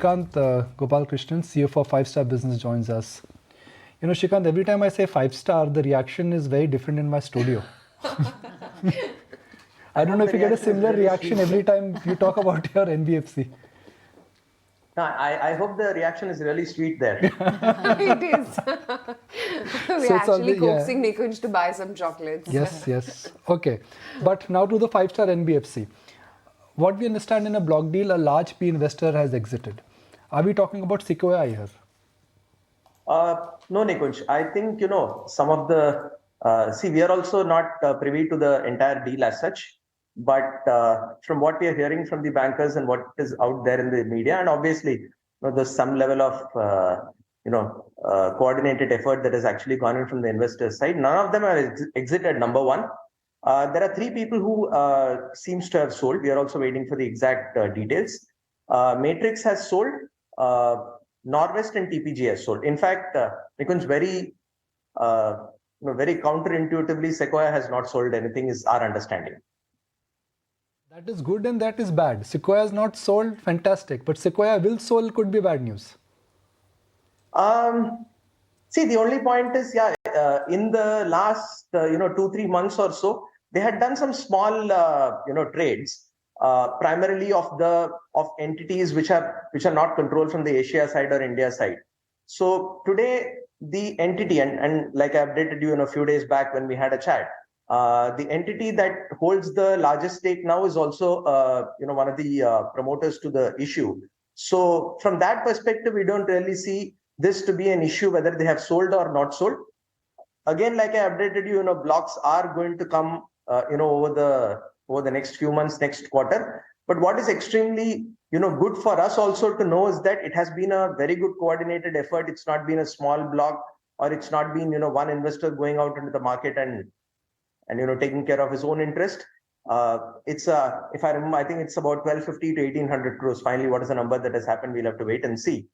Srikanth, Gopalakrishnan, CFO of 5-Star Business joins us. You know, Srikanth, every time I say 5-star, the reaction is very different in my studio. I don't know if you get a similar reaction every time you talk about your NBFC. No, I hope the reaction is really sweet there. It is. We're actually coaxing Nikunj to buy some chocolates. Yes. Okay. But now to the 5-Star NBFC. What we understand in a block deal, a large P investor has exited. Are we talking about Sequoia here? No, Nikunj. I think, some of the, we are also not privy to the entire deal as such. But from what we are hearing from the bankers and what is out there in the media, and obviously, there's some level of, coordinated effort that has actually gone in from the investors' side. None of them have exited, number one. There are three people who seems to have sold. We are also waiting for the exact details. Matrix has sold. Norwest and TPG has sold. In fact, Nikunj, very counterintuitively, Sequoia has not sold anything, is our understanding. That is good and that is bad. Sequoia has not sold, fantastic. But Sequoia will sold could be bad news. The only point is, in the last 2-3 months or so, they had done some small trades. Primarily of entities which are not controlled from the Asia side or India side. So today the entity and like I updated you a few days back when we had a chat, the entity that holds the largest stake now is also one of the promoters to the issue. So from that perspective, we don't really see this to be an issue whether they have sold or not sold. Again, like I updated you, blocks are going to come over the next few months, next quarter. But what is extremely, good for us also to know is that it has been a very good coordinated effort. It's not been a small block, or it's not been, one investor going out into the market and taking care of his own interest. It's if I remember, I think it's about 1250 to 1800 crores. Finally, what is the number that has happened? We'll have to wait and see.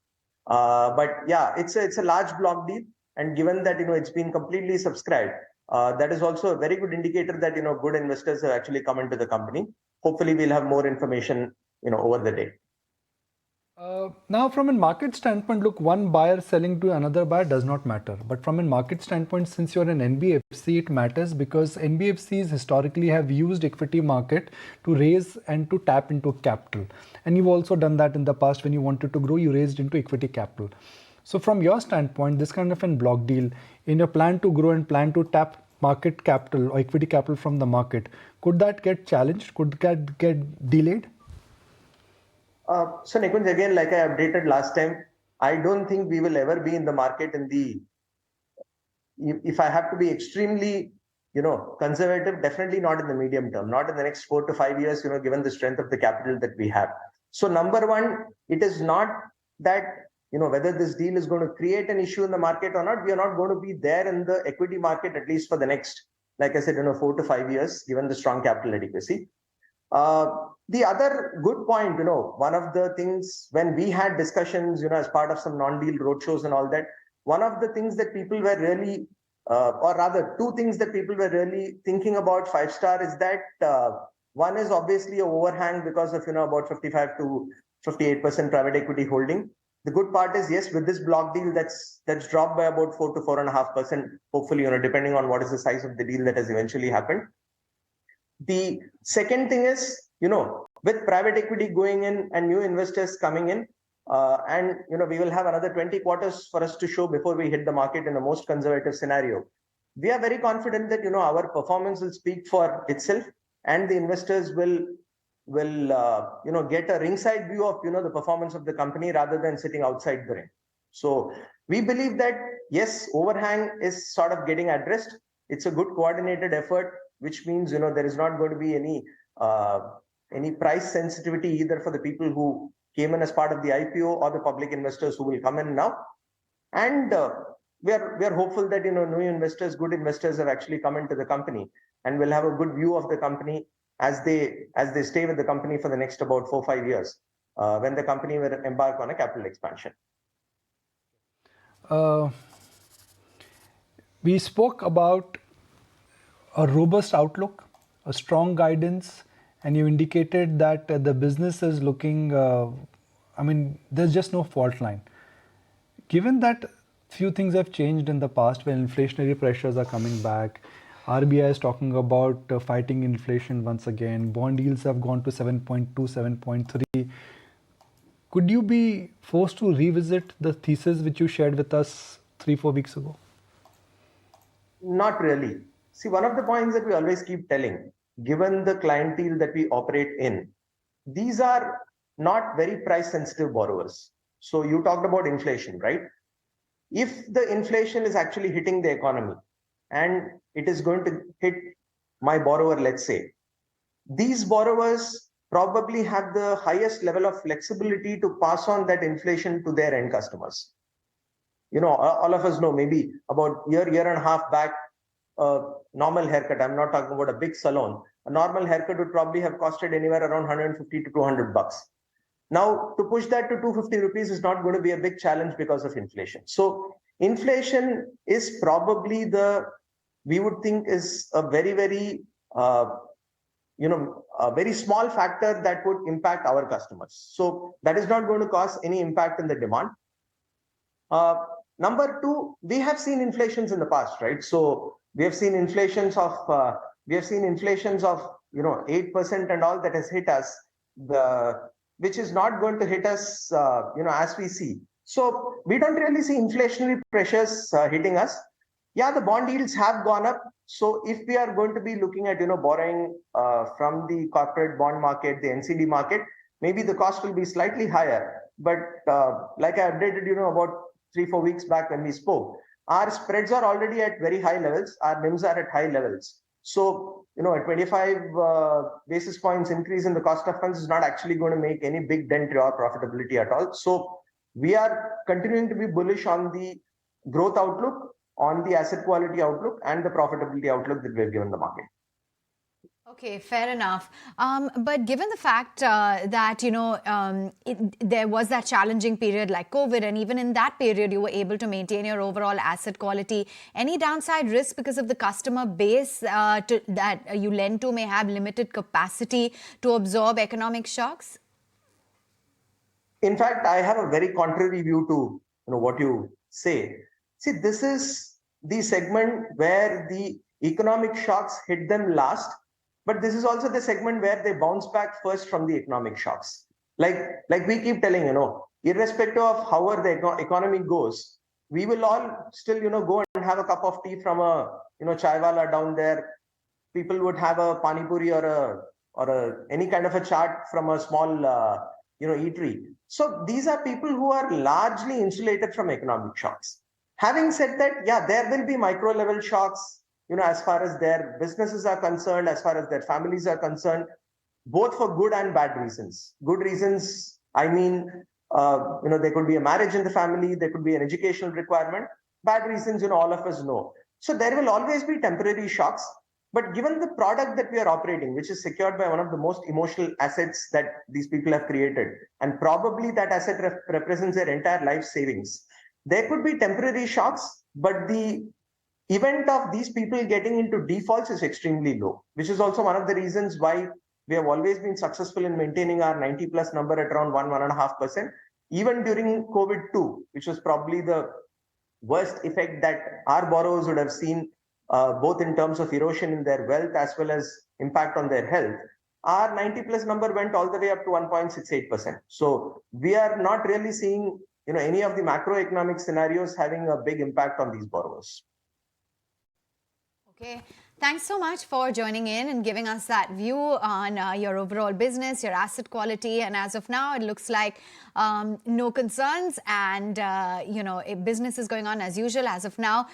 But yeah, it's a large block deal. And given that, it's been completely subscribed, that is also a very good indicator that, good investors have actually come into the company. Hopefully, we'll have more information, over the day. Now, from a market standpoint, look, one buyer selling to another buyer does not matter. But from a market standpoint, since you're an NBFC, it matters because NBFCs historically have used equity market to raise and to tap into capital. And you've also done that in the past when you wanted to grow, you raised into equity capital. So from your standpoint, this kind of a block deal, in your plan to grow and plan to tap market capital or equity capital from the market, could that get challenged? Could that get delayed? So Nikunj, again, like I updated last time, I don't think we will ever be in the market if I have to be extremely, conservative, definitely not in the medium term, not in the next 4 to 5 years, given the strength of the capital that we have. So number one, it is not that, whether this deal is going to create an issue in the market or not, we are not going to be there in the equity market, at least for the next, like I said, 4 to 5 years, given the strong capital adequacy. The other good point, one of the things when we had discussions, as part of some non-deal roadshows and all that, one of the things that people were really, or rather two things that people were really thinking about 5-Star is that one is obviously a overhang because of, about 55 to 58% private equity holding. The good part is, yes, with this block deal, that's dropped by about 4 to 4.5%, hopefully, depending on what is the size of the deal that has eventually happened. The second thing is, with private equity going in and new investors coming in, and, we will have another 20 quarters for us to show before we hit the market in the most conservative scenario. We are very confident that, our performance will speak for itself and the investors will get a ringside view of, the performance of the company rather than sitting outside the ring. So we believe that, yes, overhang is sort of getting addressed. It's a good coordinated effort, which means, there is not going to be any price sensitivity either for the people who came in as part of the IPO or the public investors who will come in now. And we are hopeful that, new investors, good investors have actually come into the company and will have a good view of the company as they stay with the company for the next about 4-5 years, when the company will embark on a capital expansion. We spoke about a robust outlook, a strong guidance, and you indicated that the business is looking I mean, there's just no fault line. Given that few things have changed in the past when inflationary pressures are coming back, RBI is talking about fighting inflation once again, bond yields have gone to 7.2, 7.3. Could you be forced to revisit the thesis which you shared with us 3-4 weeks ago? Not really. See, one of the points that we always keep telling, given the clientele that we operate in, these are not very price sensitive borrowers. So you talked about inflation, right? If the inflation is actually hitting the economy and it is going to hit my borrower, let's say, these borrowers probably have the highest level of flexibility to pass on that inflation to their end customers. All of us know maybe about year and a half back, a normal haircut, I'm not talking about a big salon, a normal haircut would probably have costed anywhere around 150 to 200 bucks. Now, to push that to 250 rupees is not going to be a big challenge because of inflation. So inflation is probably we would think is a very, very, a very small factor that would impact our customers. So that is not going to cause any impact in the demand. Number two, we have seen inflations in the past, right? So we have seen inflations of 8% and all that has hit us, which is not going to hit us, as we see. So we don't really see inflationary pressures hitting us. Yeah, the bond yields have gone up. So if we are going to be looking at, borrowing from the corporate bond market, the NCD market, maybe the cost will be slightly higher. But like I updated, about 3-4 weeks back when we spoke, our spreads are already at very high levels. Our NIMs are at high levels. So, a 25 basis points increase in the cost of funds is not actually going to make any big dent to our profitability at all. So we are continuing to be bullish on the growth outlook, on the asset quality outlook, and the profitability outlook that we have given the market. Okay, fair enough. But given the fact that, there was that challenging period like COVID, and even in that period, you were able to maintain your overall asset quality, any downside risk because of the customer base that you lend to may have limited capacity to absorb economic shocks? In fact, I have a very contrary view to what you say. See, this is the segment where the economic shocks hit them last. But this is also the segment where they bounce back first from the economic shocks. Like we keep telling, irrespective of however the economy goes, we will all still, go and have a cup of tea from a, chai wala down there. People would have a pani puri or any kind of a chaat from a small, eatery. So these are people who are largely insulated from economic shocks. Having said that, yeah, there will be micro level shocks, as far as their businesses are concerned, as far as their families are concerned, both for good and bad reasons. Good reasons, I mean, there could be a marriage in the family, there could be an educational requirement. Bad reasons, all of us know. So there will always be temporary shocks. But given the product that we are operating, which is secured by one of the most emotional assets that these people have created, and probably that asset represents their entire life savings, there could be temporary shocks, but the event of these people getting into defaults is extremely low, which is also one of the reasons why we have always been successful in maintaining our 90 plus number at around 1.5%, even during COVID-2, which was probably the worst effect that our borrowers would have seen, both in terms of erosion in their wealth as well as impact on their health. Our 90 plus number went all the way up to 1.68%. So we are not really seeing, any of the macroeconomic scenarios having a big impact on these borrowers. Okay. Thanks so much for joining in and giving us that view on your overall business, your asset quality. And as of now, it looks like no concerns and, business is going on as usual as of now.